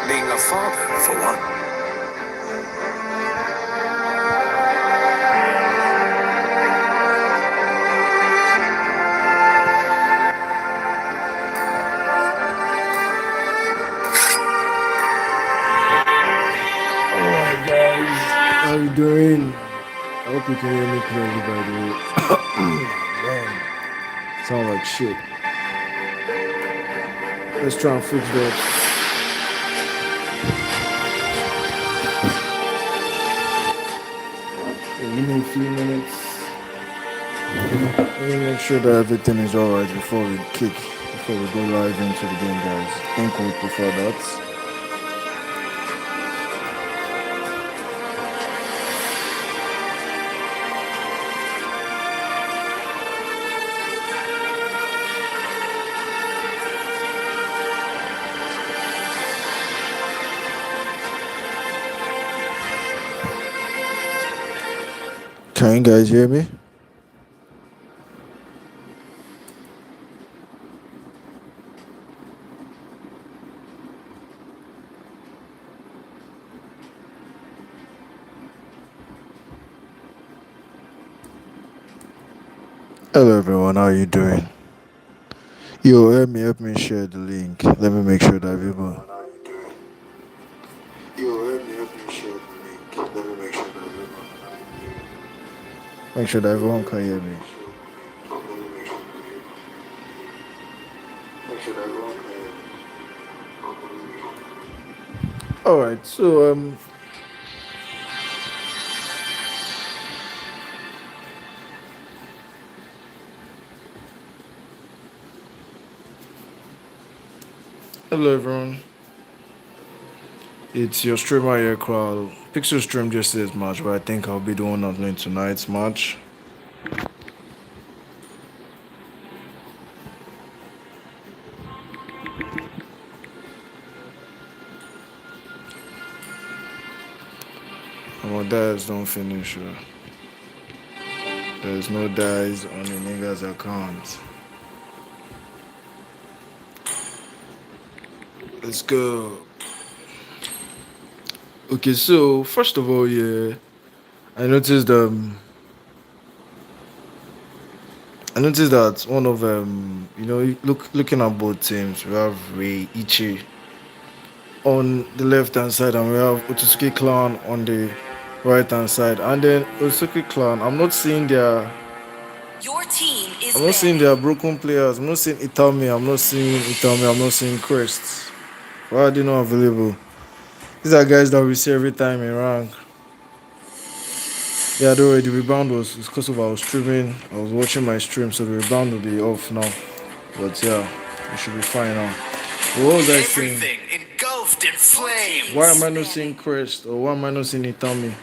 being a father, for one. Alright guys, how you doing? I hope you can hear me clearly by the way. Man, sound like shit. Let's try and fix that. Give me a few minutes. Let me make sure that everything is alright before we go live into the game, guys. I think we'll prefer that. Can you guys hear me? Hello everyone, how are you doing? Yo, help me share the link. Let me make sure that everyone. Yo, help me share the link. Let me make sure that everyone. Make sure that everyone can hear me. Make sure that everyone can hear me. All right, so hello everyone. It's your streamer here, crowd. Pixel stream just this match, but I think I'll be the one handling tonight's match. Our dice don't finish. There's no dice on the nigga's account. Let's go. Okay, so first of all, yeah, I noticed I noticed that one of looking at both teams, we have Rei Ichi on the left hand side and we have Otsutsuki clan on the right hand side. And then Otsutsuki clan, I'm not seeing their broken players. I'm not seeing Itami, I'm not seeing Crest. Why are they not available? These are guys that we see every time in rank. Yeah, don't worry, the rebound was because of our streaming. I was watching my stream, so the rebound will be off now. But yeah, we should be fine now. But what was I saying? Everything engulfed in flames. Why am I not seeing Crest or why am I not seeing Itami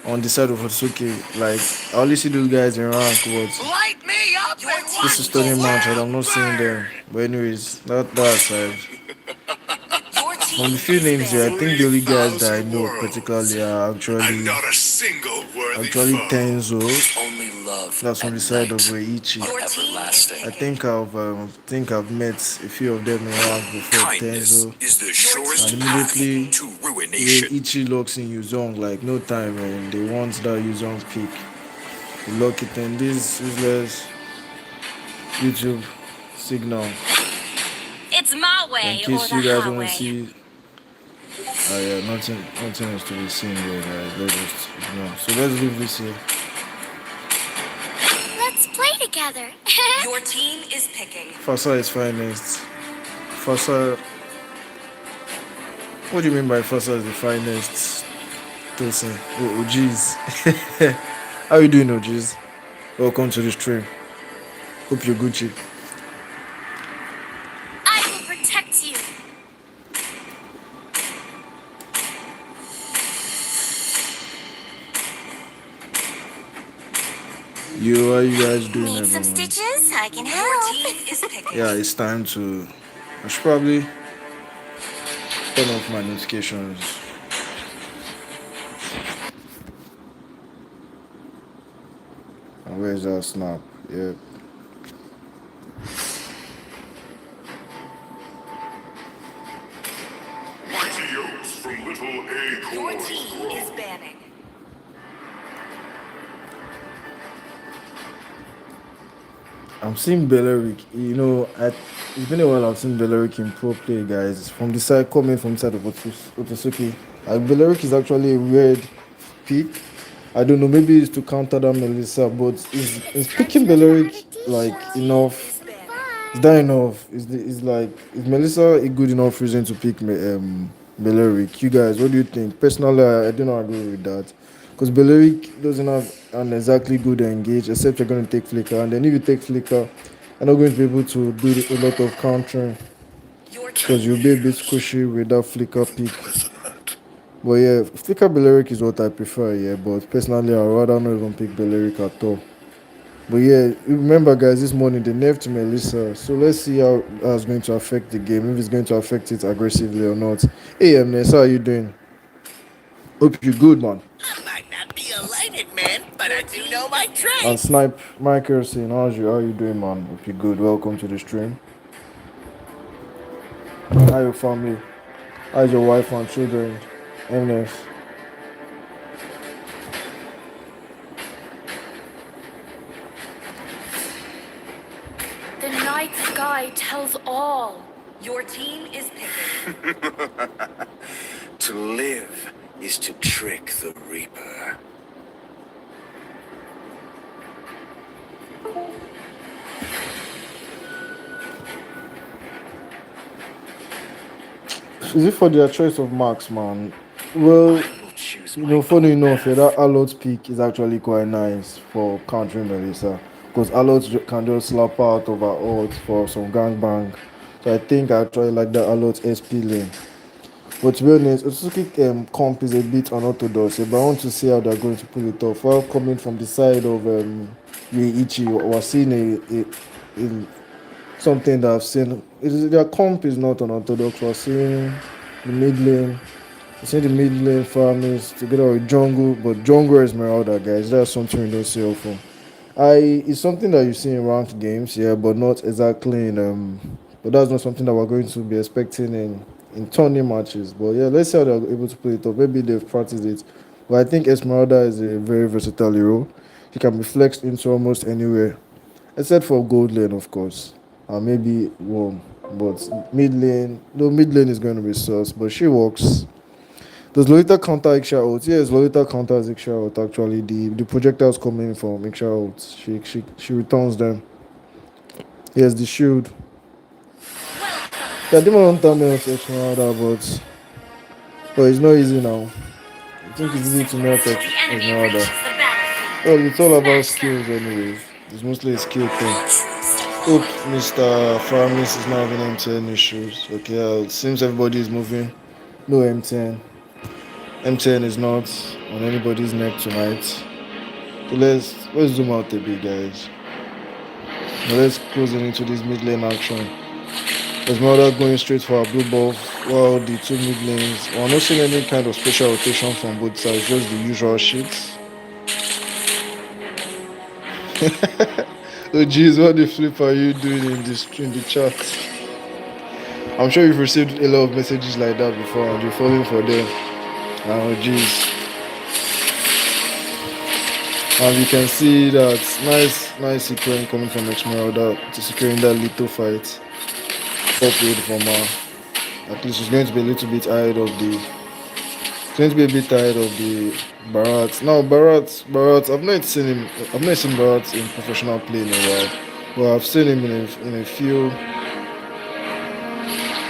on the side of Otsutsuki? Like, I only see those guys in rank, but Light me up and this is studying match and I'm not seeing them. But anyways, that aside. From the few names here, I think the only guys that I know particularly are actually Tenzo. That's from the side of Rei Ichi. I think I've met a few of them in rank before. Tenzo, and immediately Rei Ichi locks in Yuzong like no time, and they want that Yuzong pick. You lock it in this useless YouTube signal. It's my way, In case or you the guys want highway. to see. Oh yeah, nothing else to be seen here, guys. Let's just ignore. So let's leave this here. Let's play together. Your team is picking. Fasa is finest. Fasa. What do you mean by Fasa is the finest? Tosin. Oh, jeez. How you doing, OGs? Welcome to the stream. Hope you're Gucci. I will protect you. Yo, how you guys doing, Need some everyone? stitches? I can help. Yeah, it's time to. I should probably turn off my notifications. And where's that snap? Yep. Your team is banning. I'm seeing Belleric. It's been a while I've seen Belleric in pro play, guys. From the side, coming from the side of Otsutsuki. Belleric is actually a weird pick. I don't know, maybe it's to counter that Melissa, but is picking Belleric like enough? Is that enough? Is Melissa a good enough reason to pick Belleric? You guys, what do you think? Personally, I do not agree with that. Because Belleric doesn't have an exactly good engage, except you're going to take Flicker. And then if you take Flicker, you're not going to be able to do a lot of countering. Because you'll be a bit squishy with that Flicker pick. But yeah, Flicker Belleric is what I prefer, yeah. But personally, I'd rather not even pick Belleric at all. But yeah, remember guys, this morning they nerfed Melissa. So let's see how that's going to affect the game, if it's going to affect it aggressively or not. Hey Ness, how are you doing? Hope you're good, man. I might not be a lighted man, but I do know my trade. And Snipe Michael saying, how are you doing, man? Hope you're good. Welcome to the stream. How your family? How's your wife and children? Ness. The night sky tells all. Your team is picking. To live is to trick the Reaper. Is it for their choice of marks, man? Well, funny enough, yeah, that Alot pick is actually quite nice for countering Melissa. Because Alot can just slap out over ult for some gangbang. So I think I actually like that Alot SP lane. But to be honest, Otsutsuki comp is a bit unorthodox, but I want to see how they're going to pull it off. While coming from the side of Rei Ichi, we're seeing a something that I've seen. Their comp is not unorthodox. We're seeing the mid lane. We're seeing the mid lane farmers together with jungle, but jungle is Esmeralda, guys. That's something we don't see often. It's something that you see in ranked games, yeah, but not exactly in but that's not something that we're going to be expecting in tourney matches. But yeah, let's see how they're able to play it off. Maybe they've practiced it. But I think Esmeralda is a very versatile hero. He can be flexed into almost anywhere, except for gold lane, of course. And maybe one. But mid lane, no, mid lane is going to be sus, but she works. Does Lolita counter Iksha ult? Yes, Lolita counters Iksha ult actually. The projectiles coming from Iksha ult. She returns them. Yes, the shield. Yeah, I didn't want to melt Esmeralda, but it's not easy now. I think it's easy to melt Esmeralda. Well, it's all about skills anyways. It's mostly a skill thing. Hope Mr. Faramis is not having MTN issues. Okay, it seems everybody is moving. No MTN. MTN is not on anybody's neck tonight. So let's zoom out a bit, guys. Now let's close into this mid lane action. Esmeralda going straight for our blue buff, while the two mid lanes are not seeing any kind of special rotation from both sides, just the usual shit. Oh jeez, what the flip are you doing in the chat? I'm sure you've received a lot of messages like that before and you're falling for them. Oh jeez. And you can see that nice securing coming from Esmeralda to securing that little fight. Top aid from her. At least she's going to be a little bit ahead of the. It's going to be a bit ahead of the Barat. Now Barat. I've not seen Barat in professional play in a while. Well, I've seen him in a few.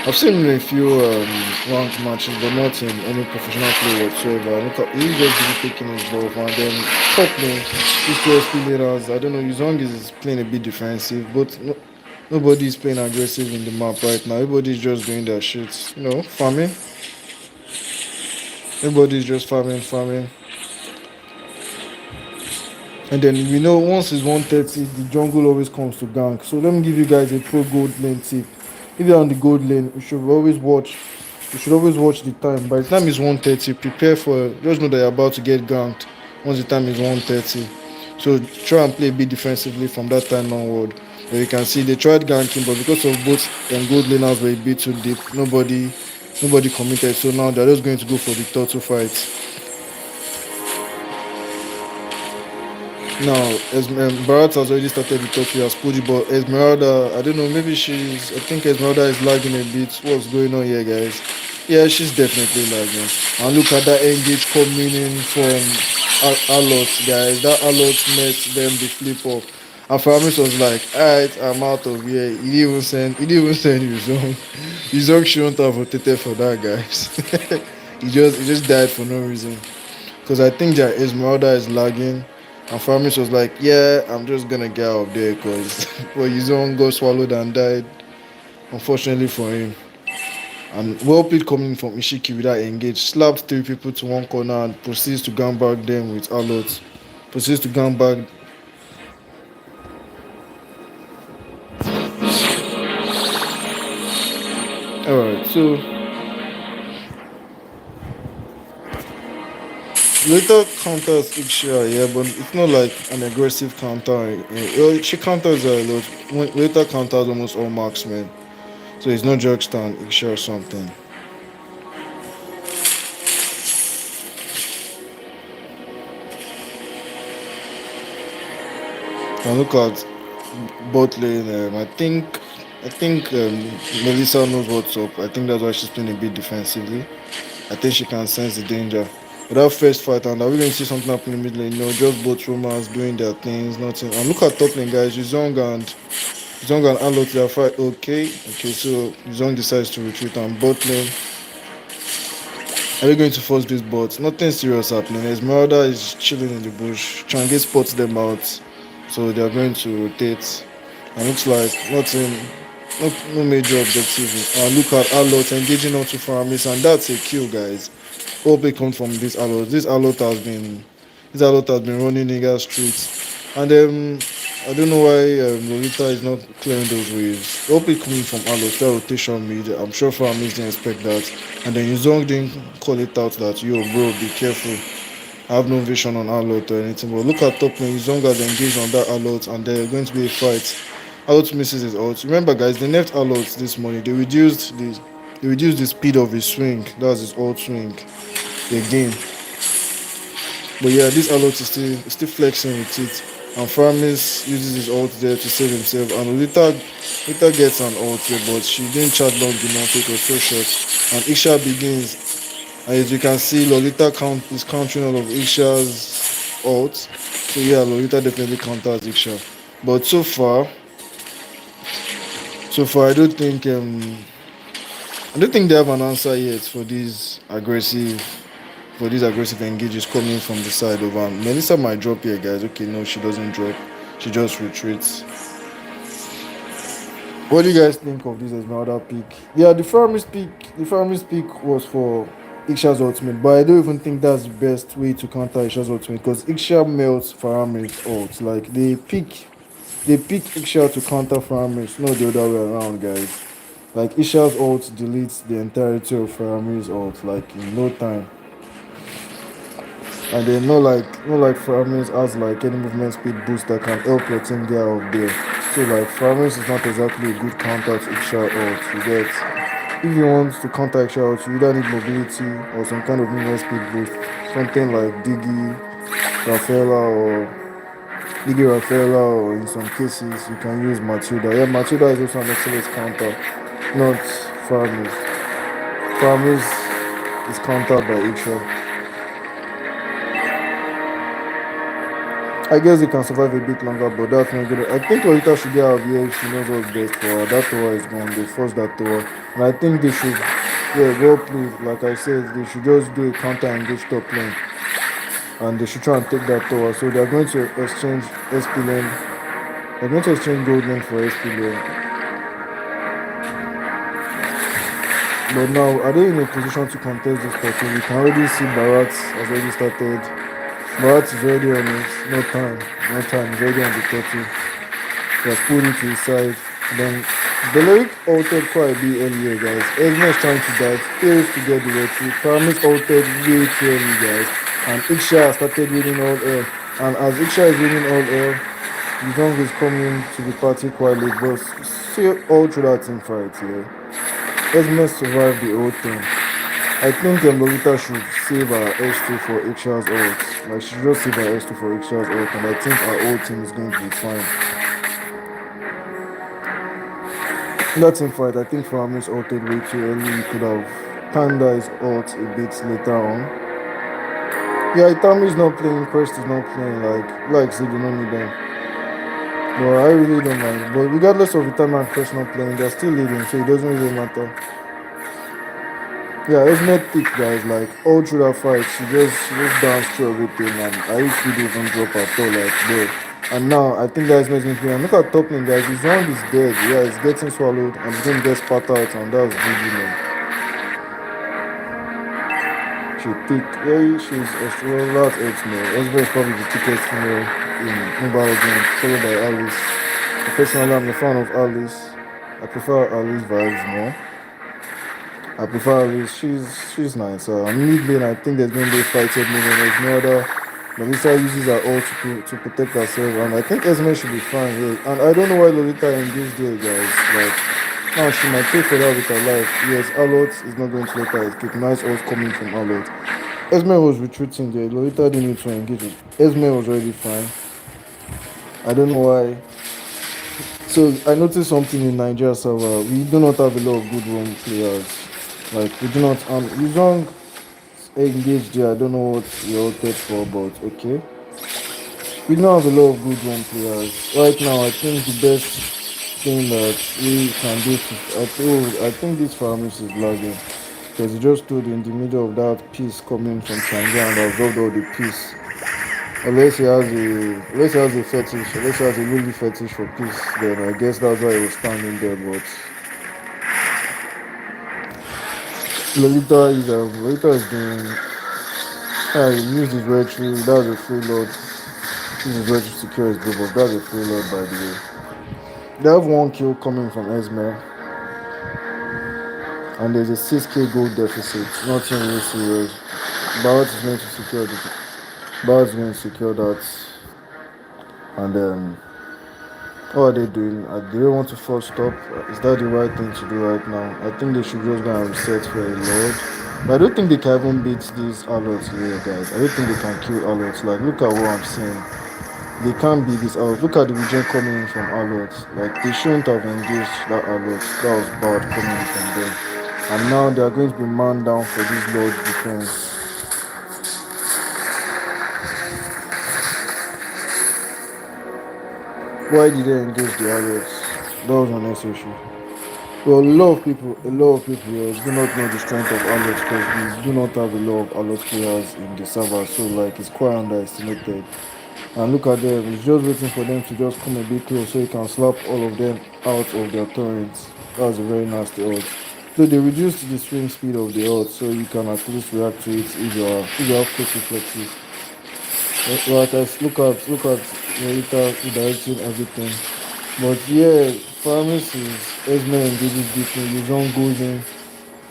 I've seen him in a few ranked matches, but not in any professional play whatsoever. He's just really taking his ball, and then top lane, these two SP leaders. I don't know. Yuzong is playing a bit defensive, but nobody is playing aggressive in the map right now. Everybody's just doing their shit, farming. Everybody's just farming. And then once it's 130, the jungle always comes to gank. So let me give you guys a pro gold lane tip. If you're on the gold lane, you should always watch the time. By the time it's 130, prepare for just know that you're about to get ganked once the time is 130. So try and play a bit defensively from that time onward. But you can see they tried ganking, but because of both gold laners were a bit too deep, nobody Nobody committed, so now they're just going to go for the turtle fight. Now, Barat has already started the talk. He has put it, but Esmeralda, I don't know, maybe I think Esmeralda is lagging a bit. What's going on here, guys? Yeah, she's definitely lagging. And look at that engage coming in from Alot, guys. That Alot met them the flip up. And Faramis was like, alright, I'm out of here. He didn't even send Yuzong. Yuzong shouldn't have rotated for that, guys. he just died for no reason. Because I think that Esmeralda is lagging. And Farmis was like, yeah, I'm just gonna get out of there because well, his own got swallowed and died. Unfortunately for him. And well played coming from Ishiki with that engage. Slapped three people to one corner and proceeds to gun back them with Alot. Proceeds to gun back. Alright, so later counters Ixia, yeah, but it's not like an aggressive counter. She counters a lot. Later counters almost all marksmen. So it's not Jerkstand, Ixia or something. And look at bot lane. I think Melissa knows what's up. I think that's why she's playing a bit defensively. I think she can sense the danger. But that first fight, and are we going to see something happen in mid lane? No, just both romans doing their things, nothing. And look at top lane, guys. Zong and Alot, their fight. Okay. So Zong decides to retreat, and bot lane. Are we going to force this bot? Nothing serious happening. Esmeralda is chilling in the bush. Change spots them out. So they are going to rotate. And looks like no major objective. Look at Alot engaging onto Faramis, and that's a kill, guys. Hope it comes from this Alot. This Alot has been running nigga streets. And I don't know why Lolita is not clearing those waves. Hope it coming from Alot. That rotation mid. I'm sure Faramis didn't expect that. And then Yuzong didn't call it out that yo bro, be careful. I have no vision on Alot or anything, but look at top lane. Zong has engaged on that Alot, and there's going to be a fight. Alot misses his ult. Remember, guys, they nerfed Alot this morning. They reduced the speed of his swing. That's his ult swing again. But yeah, this Alot is still flexing with it. And Framis uses his ult there to save himself. And Lita gets an ult here, but she didn't chat long enough. It was so short. And Isha begins. And as you can see, Lolita is countering all of Isha's ult. So yeah, Lolita definitely counters Isha. But so far, I don't think they have an answer yet for these aggressive engages coming from the side of Melissa might drop here, guys. Okay, no, she doesn't drop. She just retreats. What do you guys think of this Esmeralda pick? Yeah, the Faramis pick was for Isha's ultimate, but I don't even think that's the best way to counter Isha's ultimate because Isha melts Faramis ult. Like they pick Isha to counter Faramis, not the other way around, guys. Like Isha's ult deletes the entirety of Faramis ult like in no time. And then not like Faramis has like any movement speed boost that can help your team get out of there. So like Faramis is not exactly a good counter to Isha ult. You get if you want to counter Isha ult, you either need mobility or some kind of movement speed boost. Something like Rafaela or or in some cases you can use Matilda. Yeah, Matilda is also an excellent counter, not Faramis. Faramis is countered by Isha. I guess they can survive a bit longer, but that's not good. I think Lolita should get out of here if she knows what's best for her. That tower is gone. They forced that tower. And I think they should, yeah, well played. Like I said, they should just do a counter engage top lane. And they should try and take that tower. So they're going to exchange SP lane. They're going to exchange gold lane for SP lane. But now, are they in a position to contest this turtle? We can already see Barat has already started. Barat is already on it. No time. He's already on the turtle. He has pulled it to his side. Then Belerik altered quite a bit earlier, guys. Esme is trying to dive, fails to get the retreat. Paramis altered way too early, guys. And Iksha started winning all air. And as Iksha is winning all air, Yuzong is coming to the party quite late, but still all through that team fight here. Esme survived the whole thing. I think Lolita should save her S2 for Ixa's ult. Like, she should just save her S2 for Ixa's ult, and I think our whole team is going to be fine. That team fight, I think Faramis ulted way too early. He could have timed his ult a bit later on. Yeah, Itami's not playing, Quest is not playing, like said, you don't need them. But I really don't mind. But regardless of Itami and Quest not playing, they're still leading, so it doesn't really matter. Yeah, it's not thick, guys. Like all through that fight, she just danced through everything, and I actually didn't drop at all. Like bro. And now I think guys makes me feel. Look at top lane, guys. His round is dead. Yeah, it's getting swallowed, and he's gonna get spat out, and that was GG, man. She thick. Yeah, she's Australian. That's it, man. Esme is probably the thickest female in mobile games, followed by Alice. Personally, I'm a fan of Alice. I prefer Alice vibes more. I prefer Alice. She's nice. Mid lane, I think there's going to be a fighted mid lane. There's no other. Lolita uses her ult to protect herself, and I think Esme should be fine. Yeah. And I don't know why Lolita engaged there, guys. Like, now she might pay for that with her life. Yes, Alot is not going to let her escape. Nice ult coming from Alot. Esme was retreating there. Lolita didn't need to engage it. Esme was already fine. I don't know why. So I noticed something in Nigeria server. We do not have a lot of good role players. Like we do not. Yuzong engaged there. I don't know what you're opted for, but okay. We don't have a lot of good role players right now. I think the best thing that we can do to I think this Faramis is lagging because he just stood in the middle of that piece coming from Chang'e and absorbed all the piece. Unless he has a fetish, unless he has a really fetish for peace, then I guess that's why he was standing there. But Lolita is doing. I used his red tree. That's a free load. Use his red to secure his buff. That's a free load, by the way. They have one kill coming from Esme, and there's a 6k gold deficit. Nothing really serious. Barrett is going to secure the. Barrett's going to secure that, and then. What are they doing? Do they want to force stop? Is that the right thing to do right now? I think they should just go and reset for a lord. But I don't think they can even beat these alerts here, guys. I don't think they can kill alerts. Like, look at what I'm saying. They can't beat these alerts. Look at the regen coming in from alerts. Like, they shouldn't have engaged that alert. That was bad coming in from them. And now they are going to be man down for this lord defense. Why did they engage the alerts? That was unnecessary. Well, a lot of people do not know the strength of Alex because we do not have a lot of Alex players in the server, so like it's quite underestimated. And look at them, he's just waiting for them to just come a bit close so he can slap all of them out of their turrets. That was a very nasty ult. So they reduced the swing speed of the ult so you can at least react to it if you have quick reflexes. Like I look at Narita directing everything. But yeah, pharmacies, Esme engages different, Yuzon goes in,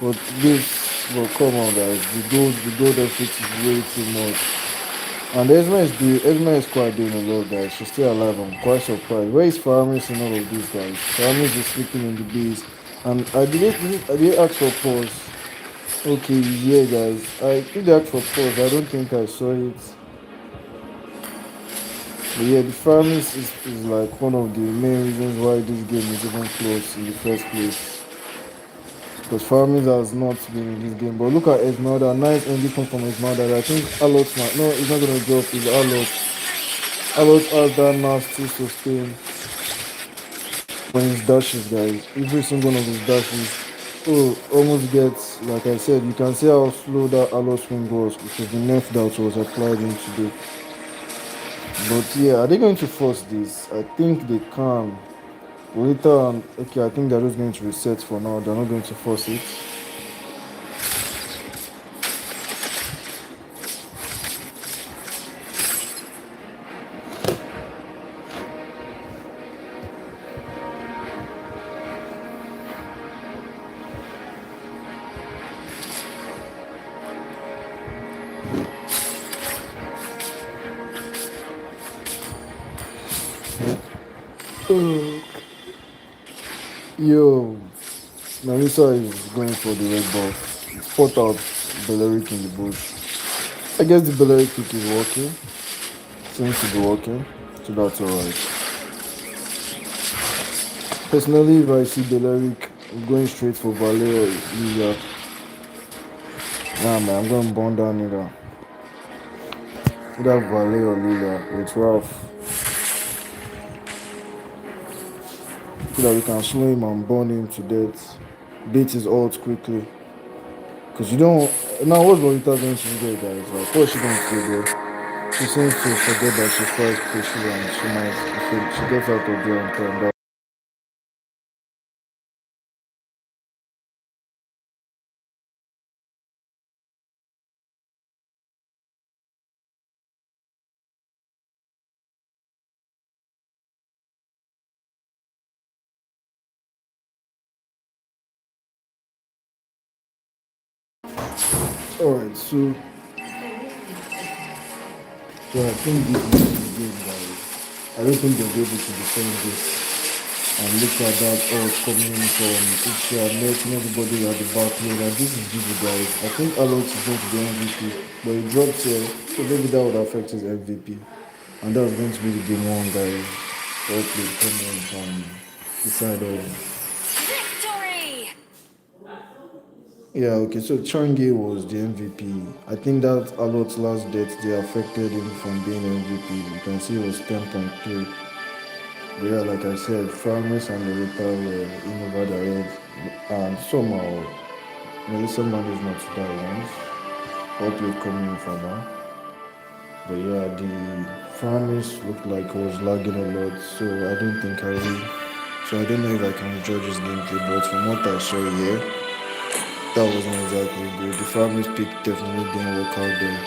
but come on guys, the gold effort is way too much. And Esme is quite doing a lot, guys. She's still alive. I'm quite surprised. Where is Faramis in all of these guys? Faramis is sleeping in the base. And I did ask for pause. Okay, yeah, guys. I did ask for pause. I don't think I saw it. But yeah, the Faramis is like one of the main reasons why this game is even close in the first place. Because Faramis has not been in this game. But look at Esmeralda. Nice ND come from Esmeralda. I think Alot might. No, he's not going to drop. It's Alot. Alot has that nasty sustain when his dashes, guys. Every single one of his dashes. Oh, almost gets, like I said, you can see how slow that Alot swing was, which is the nerf that was applied in today. But yeah, are they going to force this? I think they can. Later, okay, I think they're just going to reset for now. They're not going to force it. Yo, now me Musa is going for the red buff. Spot out Belleric in the bush. I guess the Belleric pick is working. Seems to be working. So that's alright. Personally, if I see Belleric, I'm going straight for Valet or Lilia. Nah, man, I'm going to burn down either. Either Valet or Lilia. It's rough. So that we can slow him and burn him to death. Bait his ult quickly. Because you don't. Now, what's Lolita going to do there, guys? Like, what's she going to do there? She seems to forget that she's quite pushy and she might. If she gets out of there on time. Alright, so I think this is the game, guys. I don't think they'll be able to defend this. And look at that all coming in from Ichi and letting everybody at the back lane. And this is GG, guys. I think Alex is going to be MVP, but he dropped here, so maybe that would affect his MVP. And that was going to be the game one, guys. Hopefully, coming from the side of. Victory! Yeah, okay, so Changi was the MVP. I think that Alot's last death, they affected him from being MVP. You can see it was 10.3. But yeah, like I said, Farmers and Lolita were in over the head. And somehow, Melissa managed not to die once. Hopefully coming in from her. But yeah, the Farmers looked like it was lagging a lot, so I don't think I will. So I don't know if I can judge his gameplay, but from what I saw here, that wasn't exactly good. The Farmers pick definitely didn't work out there.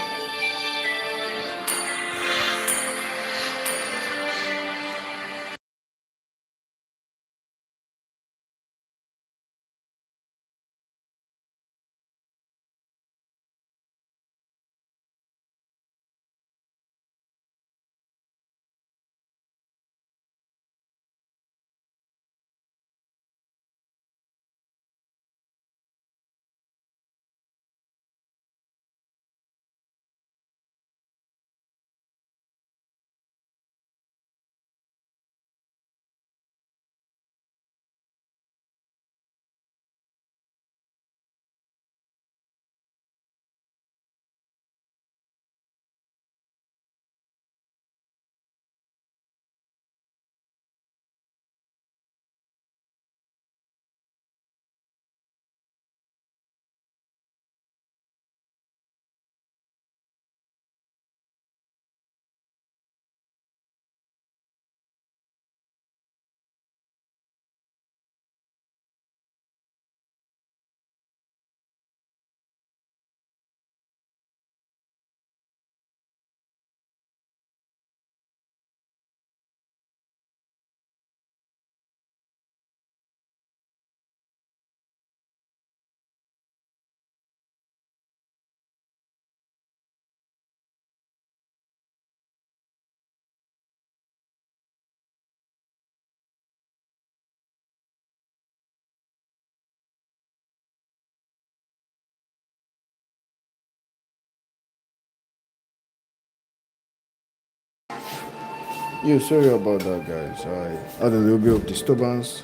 Yeah, sorry about that, guys. I had a little bit of disturbance.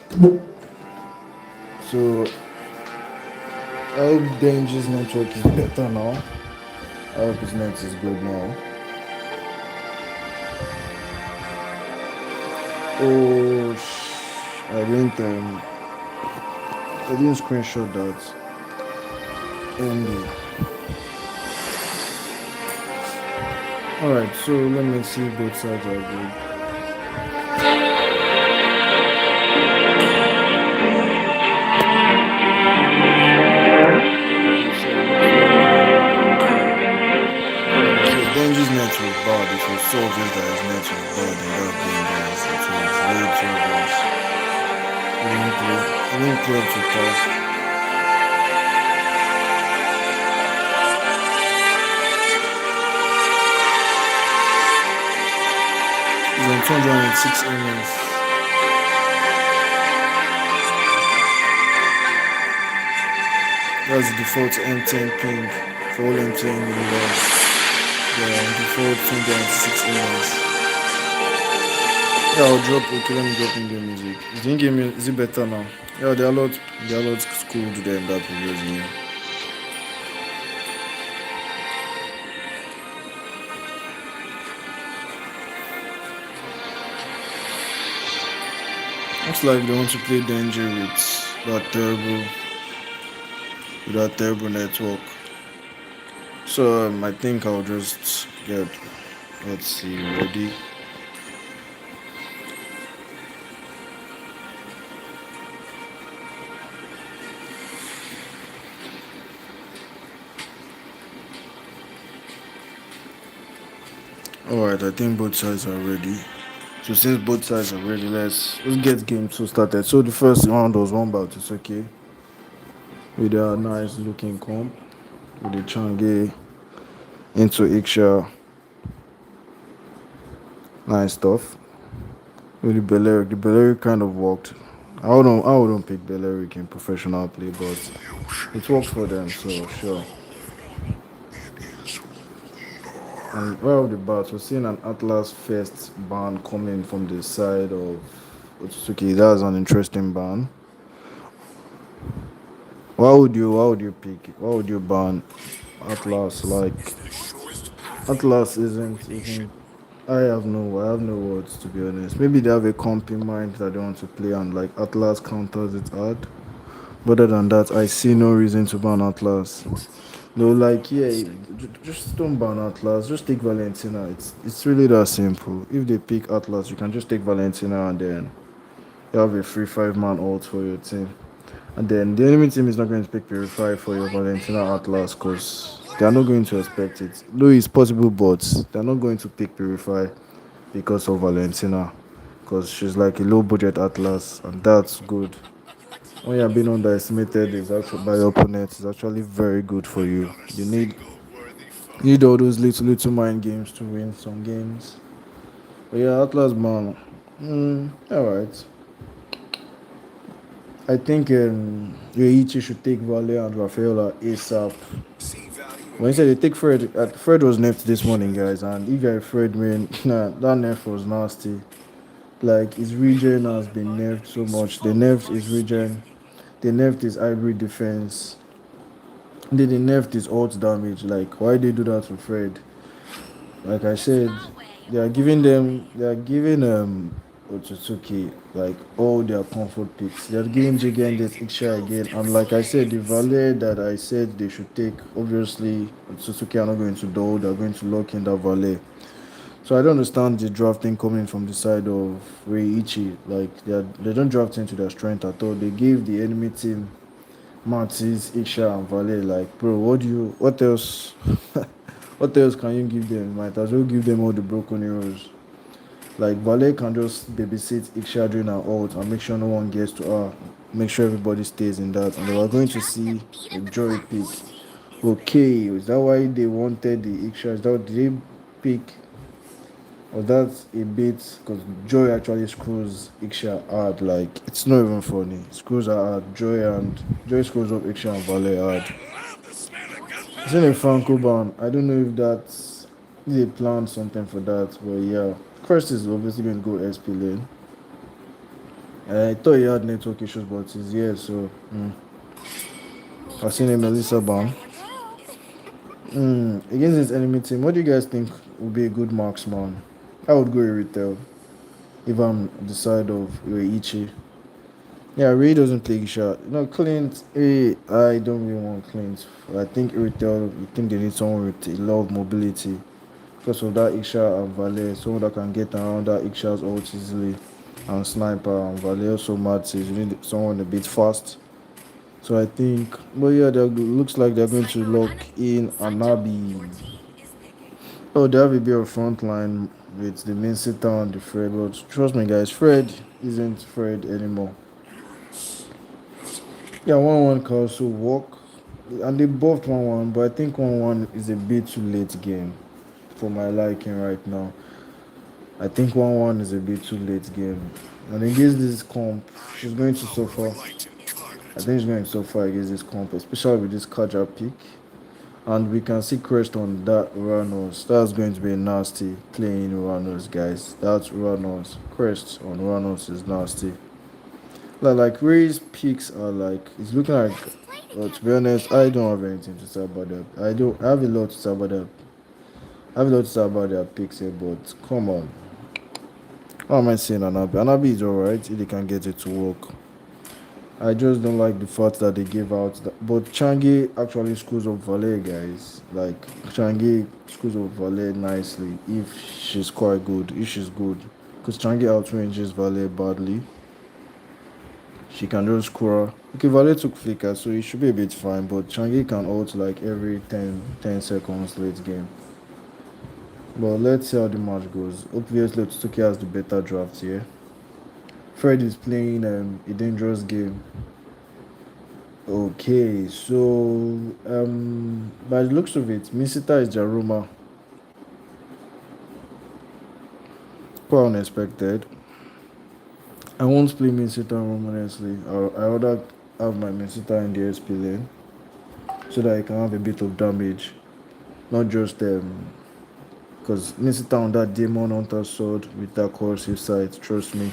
So I hope Denji's network is better now. I hope his net is good now. Oh, I didn't screenshot that. MD. Alright, so let me see if both sides are good. Denji's net was bad. It was so obvious that his net was bad in that game, guys. It was way too obvious. He didn't play up to task. He's on 206 innings. That's the default M10 ping for all M10 users. The default 206 emails. Yeah, I'll drop. Okay, let me drop in game music. Is in game is it better now? Yeah, there are lots cool than that previous game. Looks like they want to play danger with that terrible network. So I think I'll just get. Let's see, ready. All right, I think both sides are ready. So since both sides are ready, let's get game two started. So the first round was one about Otsutsuki with a nice looking comp with the Change into Iksha. Nice stuff. With the Balearic kind of worked. I wouldn't pick Balearic in professional play, but it worked for them, so sure. And right off the bat, we're seeing an Atlas first ban coming from the side of Otsutsuki. That's an interesting ban. Why would you ban Atlas? Like Atlas isn't I have no words to be honest. Maybe they have a comp in mind that they want to play and like Atlas counters it hard. But other than that, I see no reason to ban Atlas. No, like yeah, just don't ban Atlas. Just take Valentina. It's really that simple. If they pick Atlas, you can just take Valentina and then you have a free 5 man ult for your team. And then the enemy team is not going to pick Purify for your Valentina Atlas because they are not going to expect it. Though it's possible, but they're not going to pick Purify because of Valentina because she's like a low budget Atlas and that's good. When you're being underestimated is actually by your opponent is actually very good for you. You need all those little mind games to win some games. But yeah, Atlas man. Alright. I think Rei Ichi should take Vale and Rafaela ASAP. When you said they take Fred, Fred was nerfed this morning, guys, and if you're a Fred man, nah, that nerf was nasty. Like his regen has been nerfed so much. They nerfed his regen, they nerfed his hybrid defense, then they nerfed his ult damage. Like why they do that to Fred? Like I said, they are giving Otsutsuki like all their comfort picks. They are giving Jigen this Iksha again, and like I said, the valet that I said they should take, obviously Otsutsuki are not going to do. They are going to lock in that valet. So I don't understand the drafting coming from the side of Rei Ichi. Like they don't draft into their strength at all. They gave the enemy team Matisse, Iksha, and Valet. Like bro, what else? What else can you give them? Might as well give them all the broken heroes. Like Valet can just babysit Iksha during her ult and make sure no one gets to her. Make sure everybody stays in that. And they were going to see a Joy pick. Okay, is that why they wanted the Iksha? Is that what they pick? Was that a bit? Because Joy actually screws Iksha hard. Like it's not even funny. Screws her hard. Joy screws up Iksha and Valet hard. It's in a Franco ban. I don't know if that's if they planned something for that, but yeah. First is obviously going to go SP lane. I thought he had network issues, but he's here, so I've seen a Melissa ban. Against his enemy team, what do you guys think would be a good marksman? I would go retail if I'm the side of Rei Ichi. Yeah, Ray doesn't take shot. No, Clint, I don't really want Clint. I think retail, I think they need someone with a lot of mobility. Because of that Iksha and Valet, someone that can get around that Iksha's ult easily and sniper and Valet also matters. You need someone a bit fast. So I think, but yeah, looks like they're going to lock in Anabi. Oh, they have a bit of front line with the main sitter and the Fred. But trust me, guys, Fred isn't Fred anymore. Yeah, 1-1 can also work. And they both 1-1, but I think 1-1 is a bit too late game for my liking right now. I think 1-1 is a bit too late game. And against this comp, she's going to suffer. I think he's going so far against this comp, especially with this Kaja pick. And we can see Crest on that Uranus. That's going to be nasty playing Uranus, guys. That's Uranus. Crest on Uranus is nasty. Like Ray's picks are like, it's looking like, to be honest, I don't have anything to say about that. I have a lot to say about that. I have a lot to say about their picks here, but come on. How am I saying Anabi? Anabi is alright if they can get it to work. I just don't like the fact that they gave out. But Changi actually screws up Valet, guys. Like Changi screws up Valet nicely if she's quite good. If she's good, because Changi outranges Valet badly. She can just score. Okay, Valet took flicker, so it should be a bit fine. But Changi can ult like every 10 seconds late game. But let's see how the match goes. Obviously, Otsutsuki has the better draft here. Fred is playing a dangerous game. Okay, so by the looks of it, Misita is Jaruma. Quite unexpected. I won't play Misita Roma honestly. I rather have my Misita in the SP lane so that I can have a bit of damage. Not just because Misita on that Demon Hunter sword with that corrosive sight, trust me.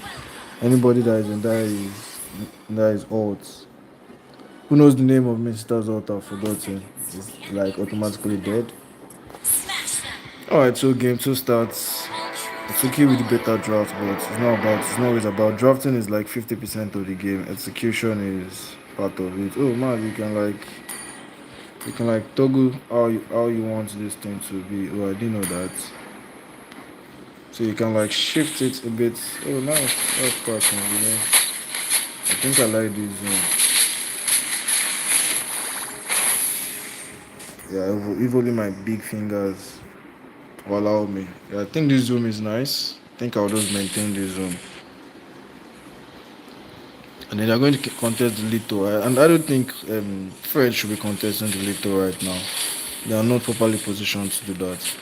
Anybody that is in that is alt. Who knows the name of Misita's alt? I've forgotten. It's like automatically dead. Alright, so game 2 starts. It's okay with the better draft, but it's not always about drafting is like 50% of the game. Execution is part of it. Oh man, you can like toggle how you want this thing to be. Oh, I didn't know that. So you can like shift it a bit. Oh nice. That's quite convenient. I think I like this zone. Yeah, if only my big fingers will allow me. Yeah, I think this zoom is nice. I think I'll just maintain this zoom. And then they're going to contest the Lito. And I don't think Fred should be contesting the Lito right now. They are not properly positioned to do that.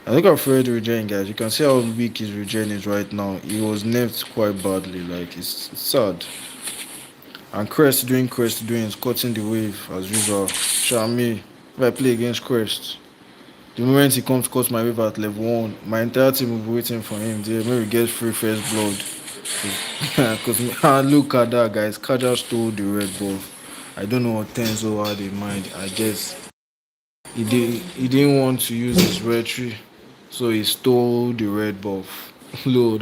And look at Fred regen, guys. You can see how weak his regen is right now. He was nerfed quite badly. Like, it's sad. And Crest doing is cutting the wave as usual. Shami, if I play against Crest, the moment he comes to cut my wave at level 1, my entire team will be waiting for him there. Maybe get free first blood. Because look at that, guys. Kaja stole the red buff. I don't know what Tenzo had in mind. I guess he didn't want to use his red tree, so he stole the red buff. Look,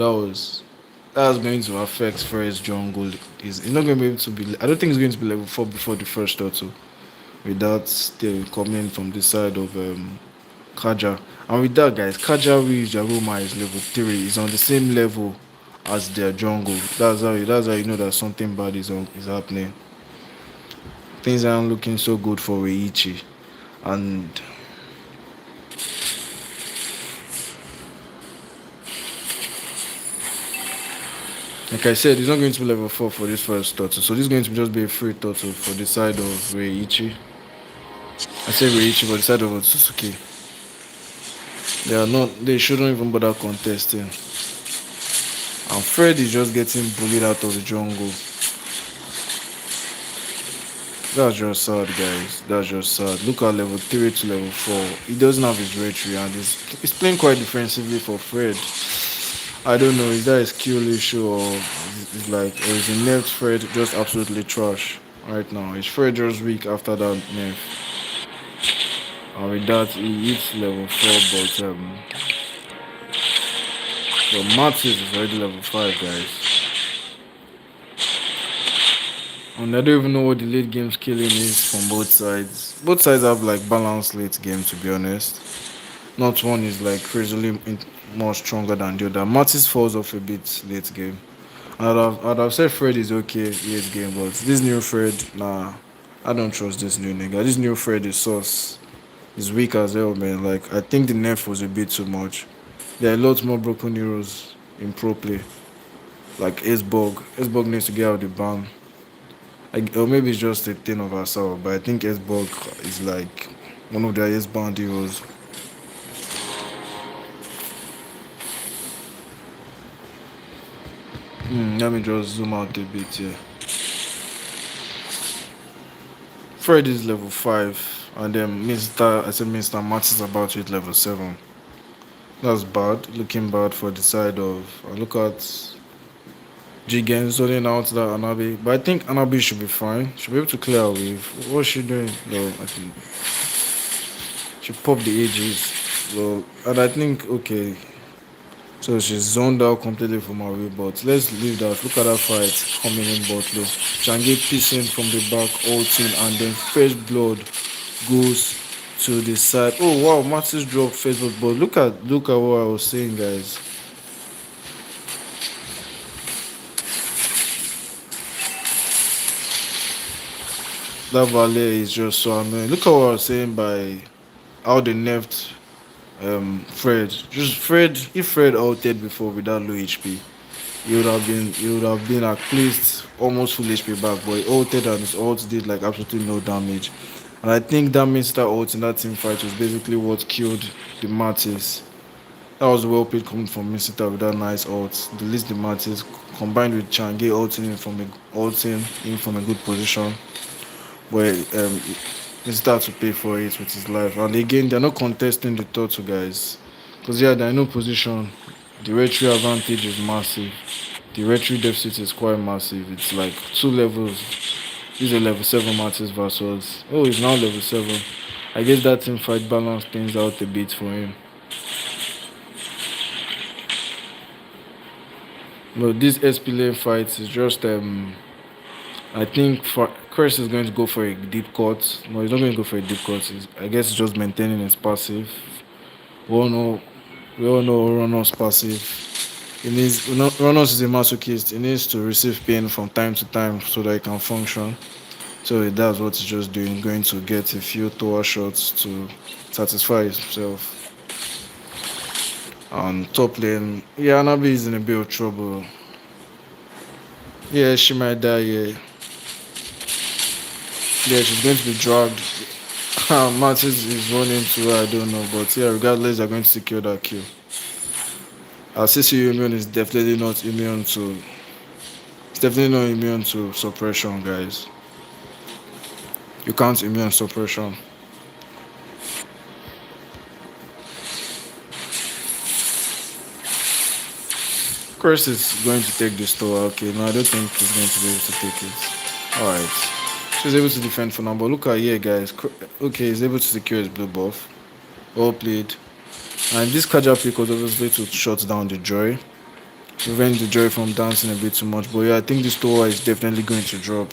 that's going to affect Fred's jungle. He's not going to be able to be. I don't think he's going to be level 4 before the first turtle. Without still coming from the side of Kaja. And with that, guys, Kaja with Jaruma is level 3. He's on the same level as their jungle. That's how you know that something bad is happening. Things aren't looking so good for Rei Ichi. And like I said, he's not going to be level 4 for this first turtle. So this is going to just be a free turtle for the side of Rei Ichi. I say Rei Ichi for the side of Otsutsuki. They shouldn't even bother contesting. And Fred is just getting bullied out of the jungle. That's just sad, guys. That's just sad. Look at level 3 to level 4. He doesn't have his red tree and he's playing quite defensively for Fred. I don't know, is that a skill issue or is the nerfed Fred just absolutely trash right now? Is Fred just weak after that nerf? And with that, he hits level 4, but Mattis is already level 5, guys. And I don't even know what the late game skilling is from both sides. Both sides have like balanced late game, to be honest. Not one is like crazily more stronger than the other. Mattis falls off a bit late game. I'd have said Fred is okay late game, but this new Fred, nah, I don't trust this new nigga. This new Fred is sauce. He's weak as hell, man. Like, I think the nerf was a bit too much. There are a lot more broken heroes in pro play. Like S-Bog. S-Bog needs to get out of the ban. Or maybe it's just a thing of ourselves, but I think S-Bog is like one of the highest banned heroes. Let me just zoom out a bit here. Fred is level 5, and then Mr. Matt is about to hit level 7. That's bad. Looking bad for the side of. Look at Jigen zoning out that Anabi. But I think Anabi should be fine. Should be able to clear a wave. What's she doing? No, I think she popped the ages. Well, and I think, okay. So she's zoned out completely from her way, but let's leave that. Look at that fight coming in bot lane. Changi pissing from the back, ulting, and then fresh blood goes to the side. Oh wow, Mattis dropped Facebook, but look at what I was saying, guys. That valet is just so annoying. Look at what I was saying by how they nerfed Fred. Just Fred, if Fred ulted before without low HP, he would have been at least almost full HP back, but he ulted and his ult did like absolutely no damage. And I think that Mr. ult in that team fight was basically what killed the Mattis. That was well played coming from Misita with that nice ult. The least the Mattis combined with Changi ulting in from a good position. Where he starts to pay for it with his life. And again, they're not contesting the turtle, guys. Because, yeah, they're in no position. The retry advantage is massive. The retry deficit is quite massive. It's like 2 levels. These are level 7 matches versus. Oh, he's now level 7. I guess that team fight balance things out a bit for him. But this SP lane fight is just I think Chris is going to go for a deep cut. No, he's not going to go for a deep cut. I guess it's just maintaining his passive. We all know Ronos passive. Ronos is a masochist. He needs to receive pain from time to time so that he can function. So that's what he's just doing, going to get a few tower shots to satisfy himself. And top lane, yeah, Anabi is in a bit of trouble. Yeah, she might die, yeah. Yeah, she's going to be dragged. Martins is running to her, I don't know. But yeah, regardless, they're going to secure that kill. Our CCU immune is definitely not immune to. It's definitely not immune to suppression, guys. You can't immune suppression. Chris is going to take this tower. Okay, no, I don't think he's going to be able to take it. Alright. She's able to defend for now, but look at here, guys. Okay, he's able to secure his blue buff. Well played. And this Kaja pick was obviously to shut down the Joy. Prevent the Joy from dancing a bit too much. But yeah, I think this tower is definitely going to drop.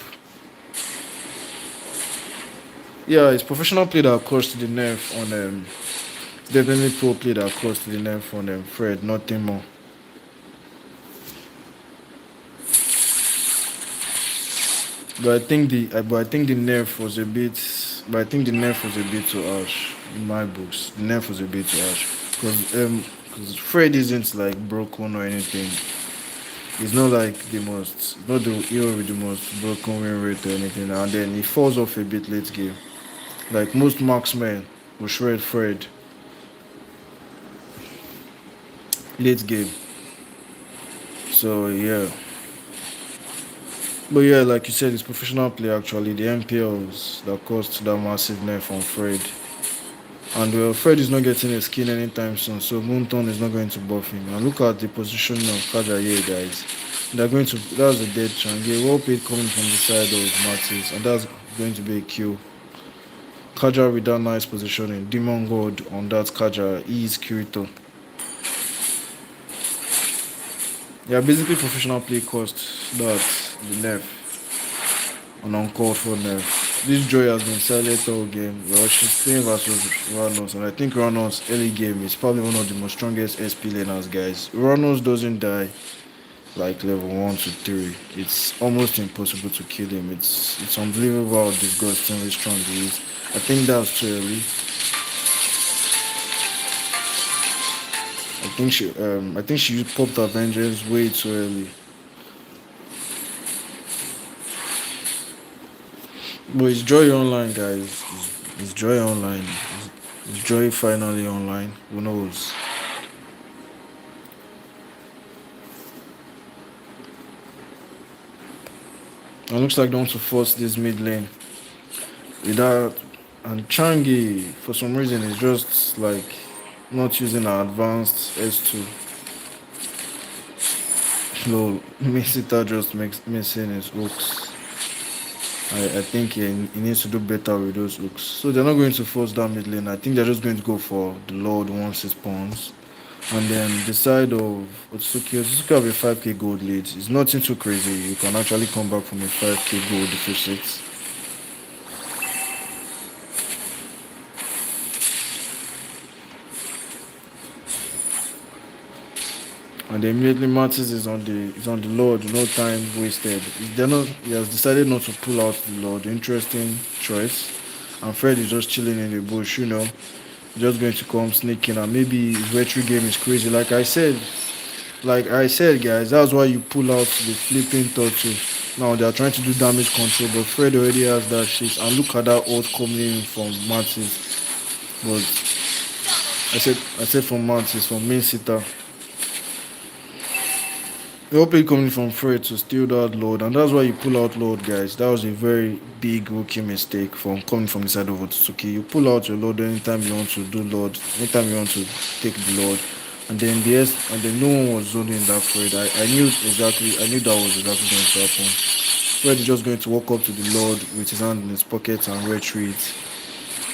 Yeah, it's professional play that close to the nerf on definitely pro play that close to the nerf on Fred, nothing more. But I think the nerf was a bit too harsh in my books. The nerf was a bit too harsh because Fred isn't like broken or anything. He's not like not the hero with the most broken win rate or anything. And then he falls off a bit late game. Like most marksmen will shred Fred late game. So yeah. But yeah, like you said, it's professional play actually. The MPLs that caused that massive nerf on Fred. And well, Fred is not getting a skin anytime soon, so Moonton is not going to buff him. And look at the positioning of Kaja here, guys. That's a dead chance. Yeah, well played coming from the side of Mattis, and that's going to be a kill. Kaja with that nice positioning. Demon God on that Kaja. He is Kirito. Yeah, basically professional play cost that the nerf. An uncalled for nerf. This Joy has been silent all game. Well, she's playing versus Ranos, and I think Ranos early game is probably one of the most strongest SP laners, guys. Ranos doesn't die like level 1 to 3. It's almost impossible to kill him. It's unbelievable how disgustingly strong he is. I think that's too early. I think she popped Avengers way too early. But it's Joy online, guys. It's Joy online. Is Joy finally online? Who knows? It looks like they want to force this mid lane. Without and Changi for some reason is just like not using our advanced S2. No, Misita just makes missing his hooks. I think he needs to do better with those hooks. So they're not going to force that mid lane. I think they're just going to go for the Lord once it spawns. And then the side of Otsutsuki have a 5k gold lead. It's nothing too crazy. You can actually come back from a 5k gold deficit. And then immediately Martins is on the Lord, no time wasted. He has decided not to pull out the Lord. Interesting choice. And Fred is just chilling in the bush. Just going to come sneaking and maybe his retry game is crazy. Like I said, guys, that's why you pull out the flipping turtle. Now they are trying to do damage control, but Fred already has that shit. And look at that ult coming in from Martins. But I said from Martins, from main sitter. The OP coming from Fred to steal that load, and that's why you pull out load, guys. That was a very big rookie mistake from coming from the side of Otsutsuki. You pull out your load anytime you want to do load, anytime you want to take the load, and then no one was zoning that Fred. I knew that was exactly going to happen. Fred is just going to walk up to the load with his hand in his pocket and retreat.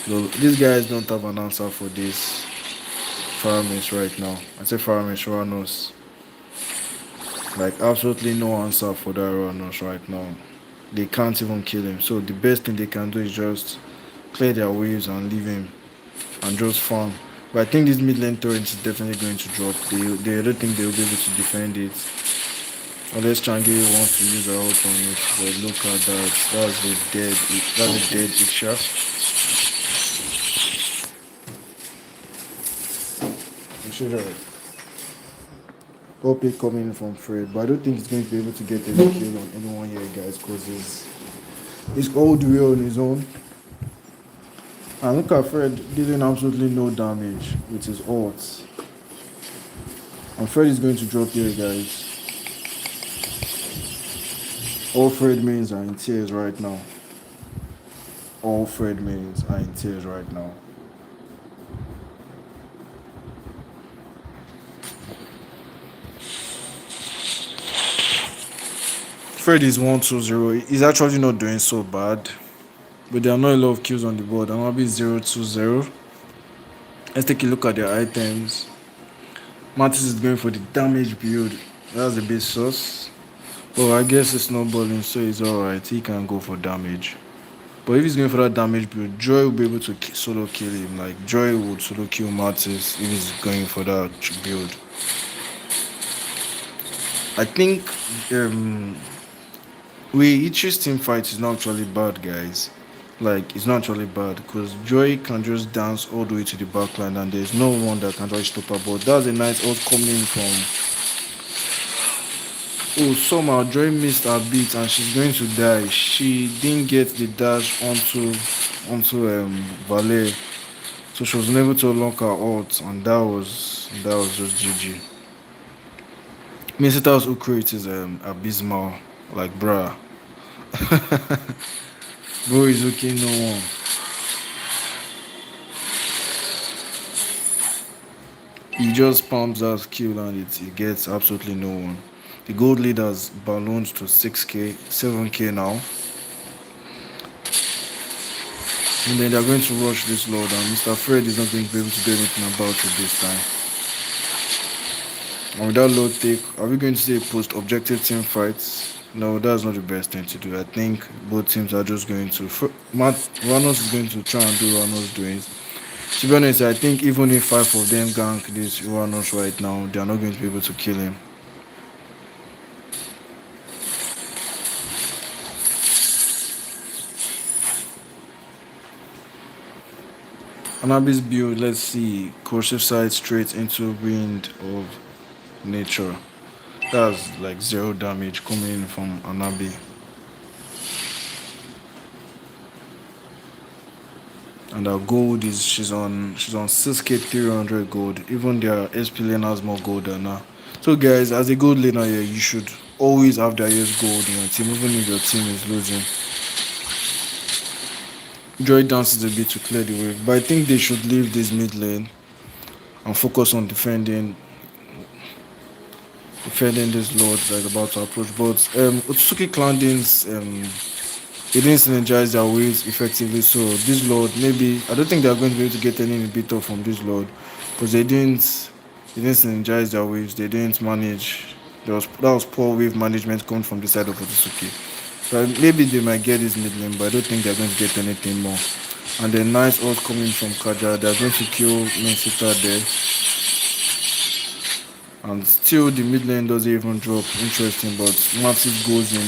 So these guys don't have an answer for this Faramis right now. I say Faramis Ranos. Like absolutely no answer for that runners right now. They can't even kill him. So the best thing they can do is just clear their waves and leave him and just farm. But I think this mid lane turret is definitely going to drop. They don't think they'll be able to defend it. Unless Changi wants to use a ult on it. But look at that. That's a dead Iksha. You should have. OP coming from Fred, but I don't think he's going to be able to get any kill on anyone here, guys, because he's all the way on his own. And look at Fred dealing absolutely no damage with his ults. And Fred is going to drop here, guys. All Fred mains are in tears right now. All Fred mains are in tears right now. Fred is 1-2-0. He's actually not doing so bad. But there are not a lot of kills on the board. I'm going to be 0-2-0. Let's take a look at their items. Mattis is going for the damage build. That's a bit sus. But I guess it's not balling, so he's alright. He can go for damage. But if he's going for that damage build, Joy will be able to solo kill him. Like, Joy would solo kill Mattis if he's going for that build. I think Rei Ichi's team fight is not actually bad, guys. Like, it's not actually bad because Joy can just dance all the way to the backline and there's no one that can try to stop her. But that's a nice ult coming from. Oh, somehow Joy missed her beat and she's going to die. She didn't get the dash onto Valet, so she was unable to unlock her ult, and that was just GG. Misita's who creates is abysmal. Like, bruh. Bro is okay, no one. He just pumps out kill and it gets absolutely no one. The gold lead has ballooned to 6k, 7k now. And then they're going to rush this load and Mr. Fred is not going to be able to do anything about it this time. And with that load take, are we going to see a post-objective team fights? No, that's not the best thing to do. I think both teams are just going to... Ranos is going to try and do Ranos doings. To be honest, I think even if 5 of them gank this Ranos right now, they are not going to be able to kill him. Anabi's build, let's see, cursive side straight into wind of nature. That's like 0 damage coming in from Anabi. And our gold is she's on 6k 300 gold. Even their SP lane has more gold than her. So guys, as a gold laner here, you should always have the highest gold in your team, even if your team is losing. Joy dances a bit to clear the way, but I think they should leave this mid lane and focus on defending this lord that's about to approach. But Otsutsuki clan didn't they didn't synergize their waves effectively. So this lord, maybe I don't think they are going to be able to get any inhibitor from this lord because they didn't synergize their waves. They didn't manage. That was poor wave management coming from the side of Otsutsuki. So maybe they might get this mid lane, but I don't think they're going to get anything more. And then nice ult coming from Kaja. They're going to kill Mensita there. And still the mid lane doesn't even drop. Interesting, but Massive goes in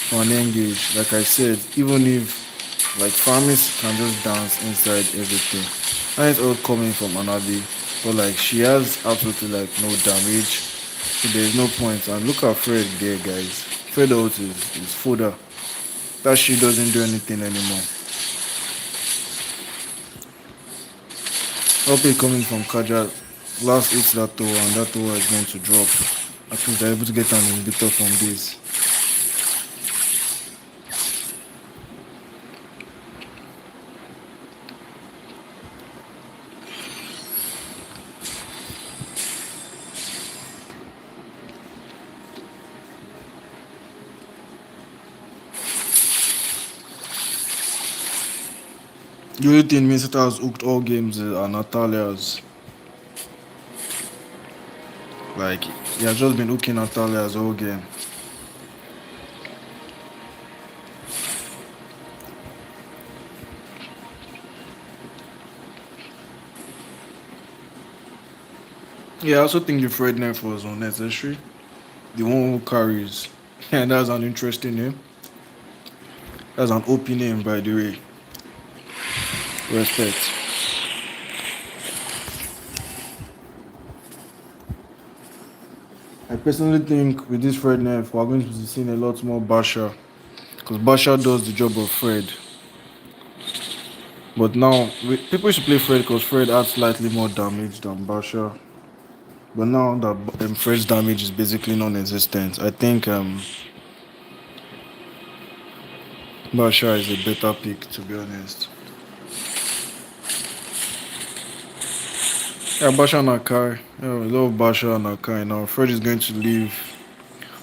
for an engage. Like I said, even if like farmers can just dance inside everything. Nice ult coming from Anabi. But like she has absolutely like no damage. So there's no point. And look at Fred there, guys. Fred ult is fodder. That shit doesn't do anything anymore. OP coming from Kaja. Last hits that tower and that tower is going to drop. I think they're able to get an inhibitor from this. The only thing Minnesota has hooked all games are Natalia's. Like, he has just been hooking Natalia's all game. Yeah, I also think the Fred nerf was unnecessary. The one who carries. And that's an interesting name. That's an OP name, by the way. Respect. I personally think with this Fred nerf, we're going to be seeing a lot more Basha. Because Basha does the job of Fred. But now, people should play Fred because Fred adds slightly more damage than Basha. But now that Fred's damage is basically non-existent, I think Basha is a better pick, to be honest. Yeah, Basha and Akai. Yeah, I love Basha and Akai now. Fred is going to leave.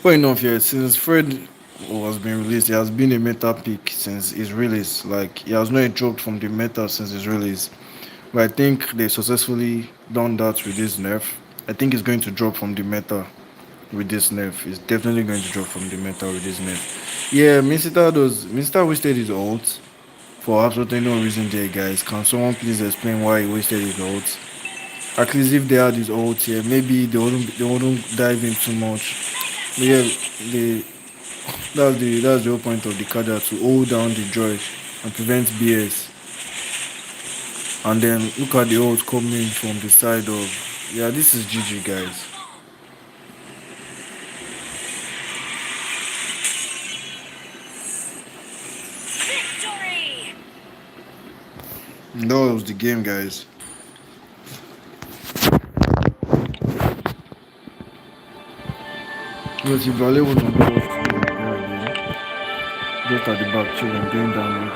Well enough, yeah, since Fred was being released, he has been a meta pick since his release. Like, he has not dropped from the meta since his release. But I think they successfully done that with this nerf. I think it's going to drop from the meta with this nerf. It's definitely going to drop from the meta with this nerf. Yeah, Mister wasted his ult for absolutely no reason there, guys. Can someone please explain why he wasted his ult? At least if they had his ult here, maybe they wouldn't dive in too much. But yeah, the that's the whole point of the Kada to hold down the joy and prevent BS. And then look at the ult coming from the side of yeah, this is GG, guys. Victory! And that was the game, guys. Yes, if Vale was on the left, again. Just at the back, chilling, doing damage.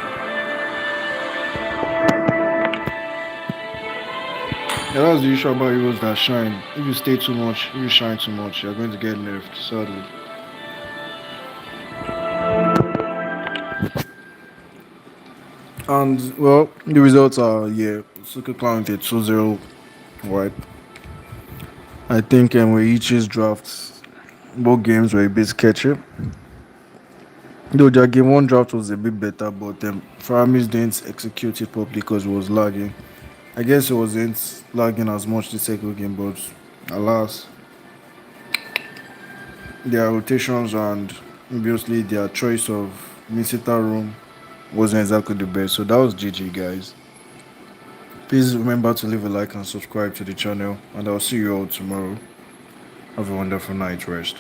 Yeah, that's the issue about heroes that shine. If you stay too much, if you shine too much, you're going to get nerfed, sadly. And, well, the results are, yeah, Suka Clown with a 2-0 wipe. I think Rei Ichi's drafts, both games were a bit sketchy. Though their game one draft was a bit better, but Faramis didn't execute it properly because it was lagging. I guess it wasn't lagging as much the second game, but alas, their rotations and obviously their choice of Misita room wasn't exactly the best. So that was GG, guys. Please remember to leave a like and subscribe to the channel, and I'll see you all tomorrow. Have a wonderful night rest.